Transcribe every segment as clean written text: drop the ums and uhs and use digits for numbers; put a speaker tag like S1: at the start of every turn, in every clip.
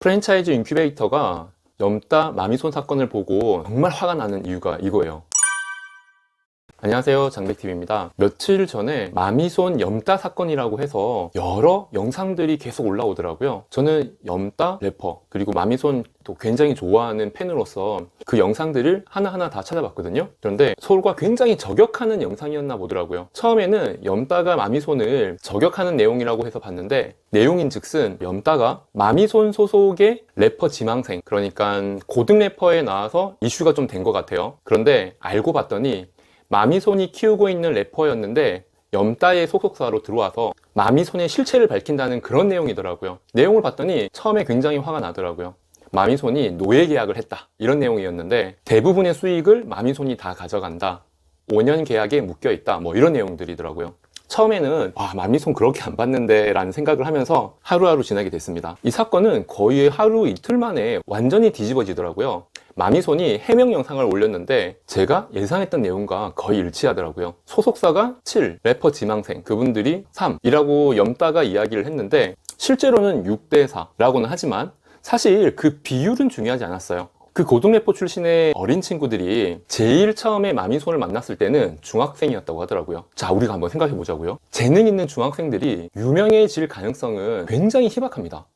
S1: 프랜차이즈 인큐베이터가 염따 마미손 사건을 보고 정말 화가 나는 이유가 이거예요. 안녕하세요, 장백TV입니다. 며칠 전에 마미손 염따 사건이라고 해서 여러 영상들이 계속 올라오더라고요. 저는 염따 래퍼 그리고 마미손 또 굉장히 좋아하는 팬으로서 그 영상들을 하나하나 다 찾아봤거든요. 그런데 서로가 굉장히 저격하는 영상이었나 보더라고요. 처음에는 염따가 마미손을 저격하는 내용이라고 해서 봤는데, 내용인즉슨 염따가 마미손 소속의 래퍼 지망생, 그러니까 고등 래퍼에 나와서 이슈가 좀 된 것 같아요. 그런데 알고 봤더니 마미손이 키우고 있는 래퍼였는데 염따의 소속사로 들어와서 마미손의 실체를 밝힌다는 그런 내용이더라고요. 내용을 봤더니 처음에 굉장히 화가 나더라고요. 마미손이 노예 계약을 했다, 이런 내용이었는데 대부분의 수익을 마미손이 다 가져간다, 5년 계약에 묶여 있다, 뭐 이런 내용들이더라고요. 처음에는 마미손 그렇게 안 받는데 라는 생각을 하면서 하루하루 지나게 됐습니다. 이 사건은 거의 하루 이틀 만에 완전히 뒤집어지더라고요. 마미손이 해명 영상을 올렸는데 제가 예상했던 내용과 거의 일치하더라고요. 소속사가 7, 래퍼 지망생, 그분들이 3이라고 염따가 이야기를 했는데 실제로는 6대4라고는 하지만 사실 그 비율은 중요하지 않았어요. 그 고등 래퍼 출신의 어린 친구들이 제일 처음에 마미손을 만났을 때는 중학생이었다고 하더라고요. 자, 우리가 한번 생각해 보자고요. 재능 있는 중학생들이 유명해질 가능성은 굉장히 희박합니다.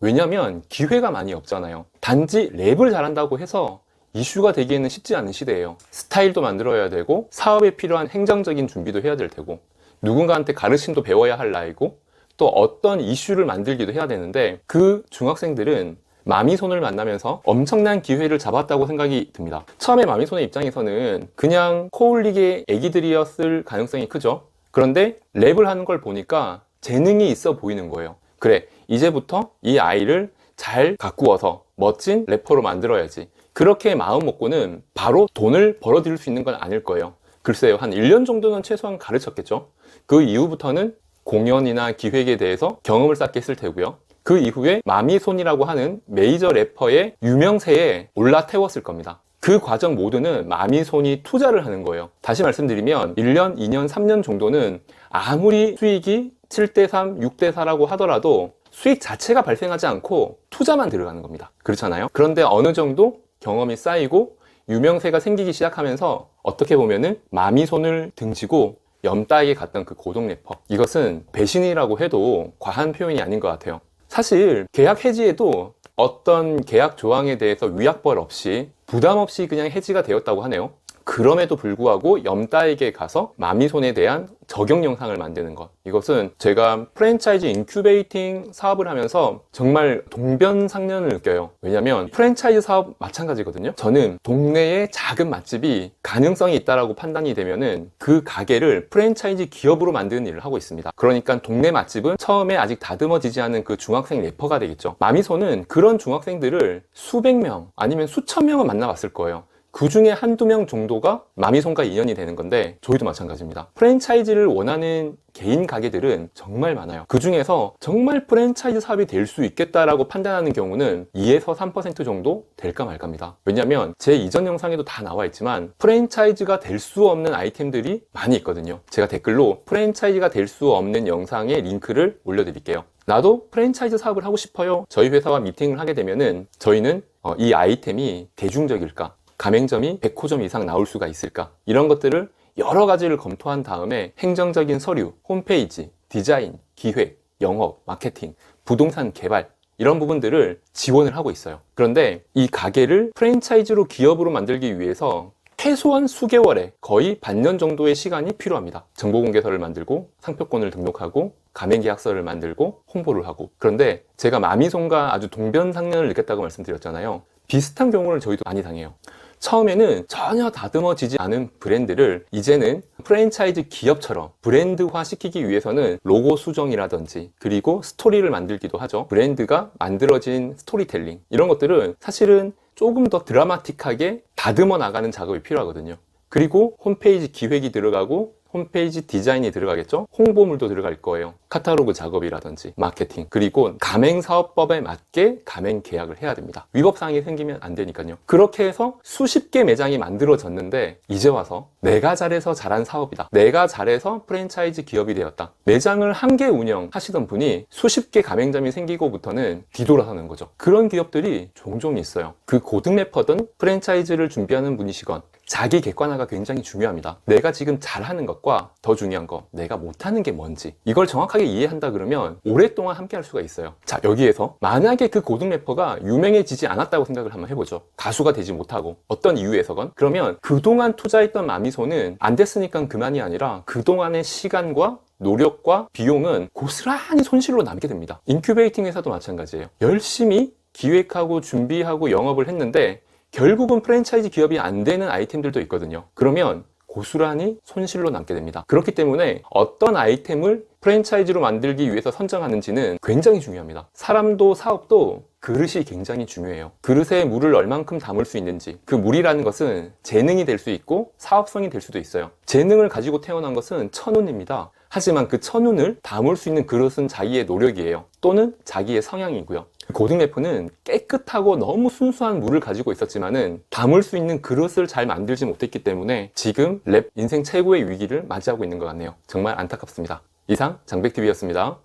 S1: 왜냐면 기회가 많이 없잖아요. 단지 랩을 잘한다고 해서 이슈가 되기에는 쉽지 않은 시대예요. 스타일도 만들어야 되고 사업에 필요한 행정적인 준비도 해야 될 테고 누군가한테 가르침도 배워야 할 나이고 또 어떤 이슈를 만들기도 해야 되는데, 그 중학생들은 마미손을 만나면서 엄청난 기회를 잡았다고 생각이 듭니다. 처음에 마미손의 입장에서는 그냥 코올릭의 애기들이었을 가능성이 크죠. 그런데 랩을 하는 걸 보니까 재능이 있어 보이는 거예요. 그래, 이제부터 이 아이를 잘 가꾸어서 멋진 래퍼로 만들어야지. 그렇게 마음 먹고는 바로 돈을 벌어들일 수 있는 건 아닐 거예요. 글쎄요, 한 1년 정도는 최소한 가르쳤겠죠. 그 이후부터는 공연이나 기획에 대해서 경험을 쌓게 했을 테고요. 그 이후에 마미손이라고 하는 메이저 래퍼의 유명세에 올라태웠을 겁니다. 그 과정 모두는 마미손이 투자를 하는 거예요. 다시 말씀드리면 1년, 2년, 3년 정도는 아무리 수익이 7대3, 6대4라고 하더라도 수익 자체가 발생하지 않고 투자만 들어가는 겁니다. 그렇잖아요? 그런데 어느 정도 경험이 쌓이고 유명세가 생기기 시작하면서 어떻게 보면은 마미손을 등지고 염따에게 갔던 그 고등 래퍼, 이것은 배신이라고 해도 과한 표현이 아닌 것 같아요. 사실 계약 해지에도 어떤 계약 조항에 대해서 위약벌 없이 부담 없이 그냥 해지가 되었다고 하네요. 그럼에도 불구하고 염따에게 가서 마미손에 대한 저격 영상을 만드는 것, 이것은 제가 프랜차이즈 인큐베이팅 사업을 하면서 정말 동변상련을 느껴요. 왜냐면 프랜차이즈 사업 마찬가지거든요. 저는 동네에 작은 맛집이 가능성이 있다라고 판단이 되면은 그 가게를 프랜차이즈 기업으로 만드는 일을 하고 있습니다. 그러니까 동네 맛집은 처음에 아직 다듬어지지 않은 그 중학생 래퍼가 되겠죠. 마미손은 그런 중학생들을 수백 명 아니면 수천 명은 만나봤을 거예요. 그 중에 한두 명 정도가 마미손과 인연이 되는 건데, 저희도 마찬가지입니다. 프랜차이즈를 원하는 개인 가게들은 정말 많아요. 그 중에서 정말 프랜차이즈 사업이 될 수 있겠다라고 판단하는 경우는 2에서 3% 정도 될까 말까입니다. 왜냐면 제 이전 영상에도 다 나와 있지만 프랜차이즈가 될 수 없는 아이템들이 많이 있거든요. 제가 댓글로 프랜차이즈가 될 수 없는 영상의 링크를 올려드릴게요. 나도 프랜차이즈 사업을 하고 싶어요. 저희 회사와 미팅을 하게 되면은 저희는 이 아이템이 대중적일까? 가맹점이 100호점 이상 나올 수가 있을까? 이런 것들을 여러 가지를 검토한 다음에 행정적인 서류, 홈페이지, 디자인, 기획, 영업, 마케팅, 부동산 개발, 이런 부분들을 지원을 하고 있어요. 그런데 이 가게를 프랜차이즈로 기업으로 만들기 위해서 최소한 수개월에 거의 반년 정도의 시간이 필요합니다. 정보공개서를 만들고 상표권을 등록하고 가맹계약서를 만들고 홍보를 하고. 그런데 제가 마미손과 아주 동변상련을 느꼈다고 말씀드렸잖아요. 비슷한 경우를 저희도 많이 당해요. 처음에는 전혀 다듬어지지 않은 브랜드를 이제는 프랜차이즈 기업처럼 브랜드화 시키기 위해서는 로고 수정이라든지 그리고 스토리를 만들기도 하죠. 브랜드가 만들어진 스토리텔링, 이런 것들은 사실은 조금 더 드라마틱하게 다듬어 나가는 작업이 필요하거든요. 그리고 홈페이지 기획이 들어가고 홈페이지 디자인이 들어가겠죠? 홍보물도 들어갈 거예요. 카탈로그 작업이라든지 마케팅, 그리고 가맹사업법에 맞게 가맹 계약을 해야 됩니다. 위법사항이 생기면 안 되니까요. 그렇게 해서 수십 개 매장이 만들어졌는데 이제 와서 내가 잘해서 잘한 사업이다, 내가 잘해서 프랜차이즈 기업이 되었다, 매장을 한 개 운영하시던 분이 수십 개 가맹점이 생기고부터는 뒤돌아서는 거죠. 그런 기업들이 종종 있어요. 그 고등 래퍼든 프랜차이즈를 준비하는 분이시건 자기 객관화가 굉장히 중요합니다. 내가 지금 잘하는 것과 더 중요한 거, 내가 못하는 게 뭔지, 이걸 정확하게 이해한다 그러면 오랫동안 함께 할 수가 있어요. 자, 여기에서 만약에 그 고등 래퍼가 유명해지지 않았다고 생각을 한번 해보죠. 가수가 되지 못하고 어떤 이유에서건, 그러면 그동안 투자했던 마미소는 안 됐으니까 그만이 아니라 그동안의 시간과 노력과 비용은 고스란히 손실로 남게 됩니다. 인큐베이팅 회사도 마찬가지예요. 열심히 기획하고 준비하고 영업을 했는데 결국은 프랜차이즈 기업이 안 되는 아이템들도 있거든요. 그러면 고스란히 손실로 남게 됩니다. 그렇기 때문에 어떤 아이템을 프랜차이즈로 만들기 위해서 선정하는지는 굉장히 중요합니다. 사람도 사업도 그릇이 굉장히 중요해요. 그릇에 물을 얼만큼 담을 수 있는지, 그 물이라는 것은 재능이 될 수 있고 사업성이 될 수도 있어요. 재능을 가지고 태어난 것은 천운입니다. 하지만 그 천운을 담을 수 있는 그릇은 자기의 노력이에요. 또는 자기의 성향이고요. 고등 래퍼는 깨끗하고 너무 순수한 물을 가지고 있었지만은 담을 수 있는 그릇을 잘 만들지 못했기 때문에 지금 랩 인생 최고의 위기를 맞이하고 있는 것 같네요. 정말 안타깝습니다. 이상 장백TV였습니다.